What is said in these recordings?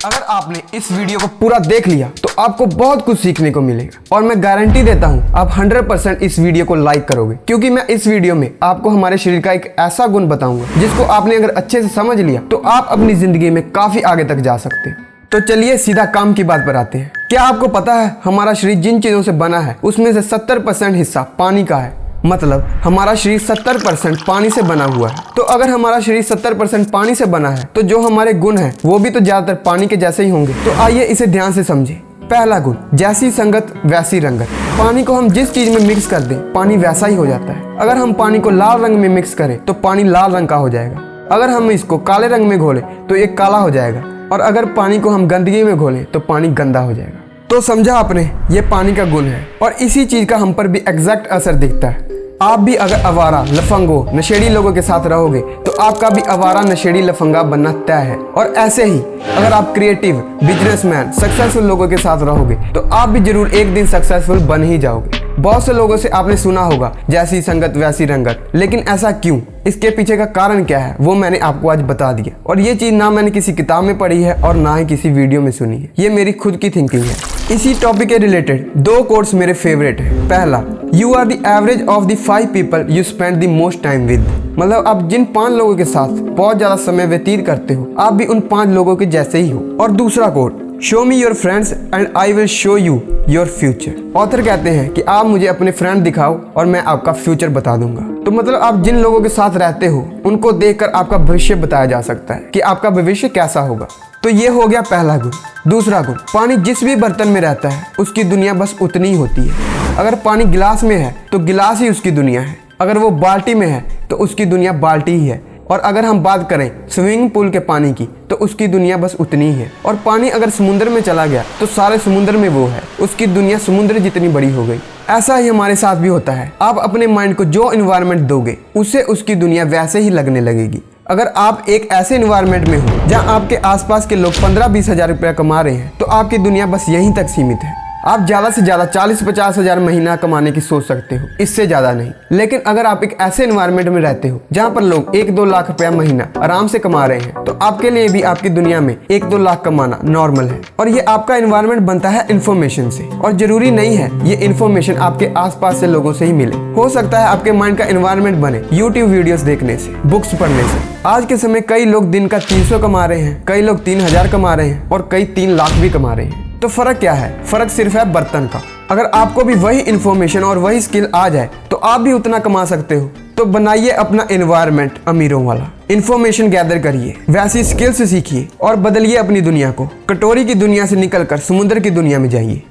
अगर आपने इस वीडियो को पूरा देख लिया तो आपको बहुत कुछ सीखने को मिलेगा और मैं गारंटी देता हूँ आप 100% इस वीडियो को लाइक करोगे, क्योंकि मैं इस वीडियो में आपको हमारे शरीर का एक ऐसा गुण बताऊंगा जिसको आपने अगर अच्छे से समझ लिया तो आप अपनी जिंदगी में काफी आगे तक जा सकते हैं। तो चलिए सीधा काम की बात पर आते हैं। क्या आपको पता है हमारा शरीर जिन चीजों से बना है उसमें से 70% हिस्सा पानी का है। मतलब हमारा शरीर 70% पानी से बना हुआ है। तो अगर हमारा शरीर 70% पानी से बना है तो जो हमारे गुण हैं वो भी तो ज्यादातर पानी के जैसे ही होंगे। तो आइए इसे ध्यान से समझें। पहला गुण, जैसी संगत वैसी रंगत। पानी को हम जिस चीज में मिक्स कर दें पानी वैसा ही हो जाता है। अगर हम पानी को लाल रंग में मिक्स करें तो पानी लाल रंग का हो जाएगा। अगर हम इसको काले रंग में घोलें तो ये काला हो जाएगा, और अगर पानी को हम गंदगी में घोलें तो पानी गंदा हो जाएगा। तो समझा आपने, ये पानी का गुण है और इसी चीज का हम पर भी एग्जैक्ट असर दिखता है। आप भी अगर आवारा, लफंगो, नशेड़ी लोगों के साथ रहोगे तो आपका भी आवारा, नशेड़ी, लफंगा बनना तय है। और ऐसे ही अगर आप क्रिएटिव, बिजनेसमैन, सक्सेसफुल लोगों के साथ रहोगे तो आप भी जरूर एक दिन सक्सेसफुल बन ही जाओगे। बहुत से लोगों से आपने सुना होगा जैसी संगत वैसी रंगत, लेकिन ऐसा क्यों, इसके पीछे का कारण क्या है वो मैंने आपको आज बता दिया। और ये चीज ना मैंने किसी किताब में पढ़ी है और ना ही किसी वीडियो में सुनी है, ये मेरी खुद की थिंकिंग है। इसी टॉपिक के रिलेटेड दो कोट्स मेरे फेवरेट है। पहला, you are the average of the 5 people you spend the most time with. मतलब आप जिन 5 लोगों के साथ बहुत ज्यादा समय व्यतीत करते हो आप भी उन 5 लोगों के जैसे ही हो। और दूसरा quote, show me your friends and I will show you your future. Author कहते हैं कि आप मुझे अपने फ्रेंड दिखाओ और मैं आपका फ्यूचर बता दूंगा। तो मतलब आप जिन लोगों के साथ रहते हो उनको देखकर आपका भविष्य बताया जा सकता है कि आपका भविष्य कैसा होगा। तो ये हो गया पहला गुण। दूसरा गुण, पानी जिस भी बर्तन में रहता है उसकी दुनिया बस उतनी ही होती है। अगर पानी गिलास में है तो गिलास ही उसकी दुनिया है। अगर वो बाल्टी में है तो उसकी दुनिया बाल्टी ही है। और अगर हम बात करें स्विमिंग पूल के पानी की तो उसकी दुनिया बस उतनी ही है। और पानी अगर समुद्र में चला गया तो सारे समुद्र में वो है, उसकी दुनिया समुद्र जितनी बड़ी हो गई। ऐसा ही हमारे साथ भी होता है। आप अपने माइंड को जो एनवायरनमेंट दोगे उससे उसकी दुनिया वैसे ही लगने लगेगी। अगर आप एक ऐसे एनवायरनमेंट में हो जहां आपके आसपास के लोग 15-20 हजार रुपया कमा रहे हैं तो आपकी दुनिया बस यहीं तक सीमित है। आप ज्यादा से ज्यादा 40-50 हजार महीना कमाने की सोच सकते हो, इससे ज्यादा नहीं। लेकिन अगर आप एक ऐसे एनवायरनमेंट में रहते हो जहां पर लोग 1-2 लाख रुपया महीना आराम से कमा रहे हैं तो आपके लिए भी आपकी दुनिया में 1-2 लाख कमाना नॉर्मल है। और ये आपका एनवायरनमेंट बनता है इन्फॉर्मेशन से, और जरूरी नहीं है ये इन्फॉर्मेशन आपके आसपास से लोगों से ही मिले। हो सकता है आपके माइंड का एनवायरनमेंट बने यूट्यूब वीडियोस देखने से, बुक्स पढ़ने से। आज के समय कई लोग दिन का 300 कमा रहे हैं, कई लोग 3000 कमा रहे हैं और कई 3 लाख भी कमा रहे हैं। तो फर्क क्या है? फर्क सिर्फ है बर्तन का। अगर आपको भी वही इन्फॉर्मेशन और वही स्किल आ जाए तो आप भी उतना कमा सकते हो। तो बनाइए अपना एनवायरनमेंट अमीरों वाला। इन्फॉर्मेशन गैदर करिए, वैसी स्किल्स सीखिए और बदलिए अपनी दुनिया को। कटोरी की दुनिया से निकलकर समुद्र की दुनिया में जाइए।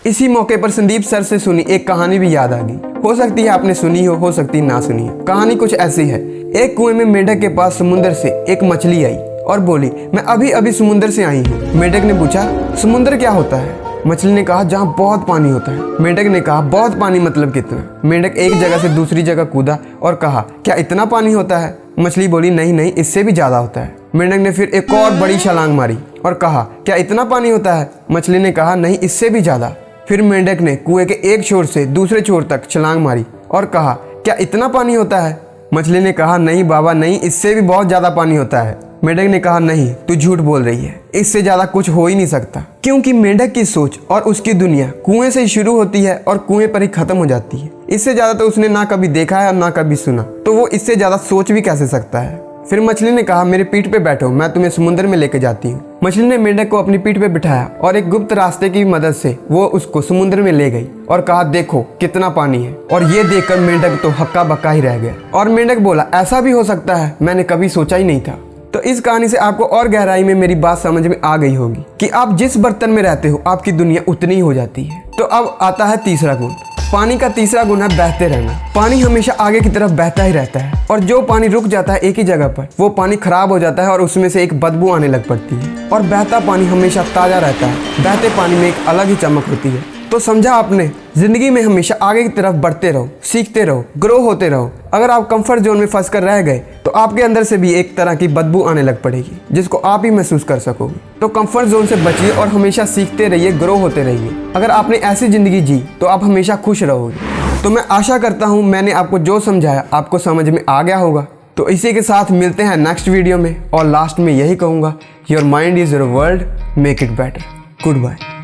इसी मौके पर संदीप सर से सुनी एक कहानी भी याद आ गई। हो सकती है आपने सुनी हो सकती ना सुनी हो। कहानी कुछ ऐसी है। एक कुएं में मेंढक के पास समुद्र से एक मछली आई और बोली, मैं अभी अभी समुद्र से आई हूँ। मेंढक ने पूछा, समुद्र क्या होता है? मछली ने कहा, जहाँ बहुत पानी होता है। मेंढक ने कहा, बहुत पानी मतलब कितना? मेंढक एक जगह से दूसरी जगह कूदा और कहा, क्या इतना पानी होता है? मछली बोली, नहीं नहीं, इससे भी ज्यादा होता है। मेंढक ने फिर एक और बड़ी छलांग मारी और कहा, क्या इतना पानी होता है? मछली ने कहा, नहीं, इससे भी ज्यादा। फिर मेंढक ने कुएं के एक छोर से दूसरे छोर तक छलांग मारी और कहा, क्या इतना पानी होता है? मछली ने कहा, नहीं बाबा नहीं, इससे भी बहुत ज्यादा पानी होता है। मेंढक ने कहा, नहीं, तू झूठ बोल रही है, इससे ज्यादा कुछ हो ही नहीं सकता। क्योंकि मेंढक की सोच और उसकी दुनिया कुएं से ही शुरू होती है और कुएं पर ही खत्म हो जाती है। इससे ज्यादा तो उसने ना कभी देखा है और ना कभी सुना, तो वो इससे ज्यादा सोच भी कैसे सकता है। फिर मछली ने कहा, मेरे पीठ पे बैठो, मैं तुम्हें समुद्र में लेके जाती हूँ। मछली ने मेंढक को अपनी पीठ पे बिठाया और एक गुप्त रास्ते की मदद से वो उसको समुद्र में ले गई और कहा, देखो कितना पानी है। और ये देखकर मेंढक तो हक्का बक्का ही रह गया। और मेंढक बोला, ऐसा भी हो सकता है, मैंने कभी सोचा ही नहीं था। तो इस कहानी से आपको और गहराई में मेरी बात समझ में आ गई होगी कि आप जिस बर्तन में रहते हो आपकी दुनिया उतनी ही हो जाती है। तो अब आता है तीसरा गुण। पानी का तीसरा गुण है बहते रहना। पानी हमेशा आगे की तरफ बहता ही रहता है, और जो पानी रुक जाता है एक ही जगह पर वो पानी खराब हो जाता है और उसमें से एक बदबू आने लग पड़ती है। और बहता पानी हमेशा ताजा रहता है। बहते पानी में एक अलग ही चमक होती है। तो समझा आपने, जिंदगी में हमेशा आगे की तरफ बढ़ते रहो, सीखते रहो, ग्रो होते रहो। अगर आप कंफर्ट जोन में फंस कर रह गए तो आपके अंदर से भी एक तरह की बदबू आने लग पड़ेगी जिसको आप ही महसूस कर सकोगे। तो कंफर्ट जोन से बचिए और हमेशा सीखते रहिए, ग्रो होते रहिए। अगर आपने ऐसी जिंदगी जी तो आप हमेशा खुश रहोगे। तो मैं आशा करता हूँ मैंने आपको जो समझाया आपको समझ में आ गया होगा। तो इसी के साथ मिलते हैं नेक्स्ट वीडियो में, और लास्ट में यही कहूँगा, your mind is your world, make it better. Good bye.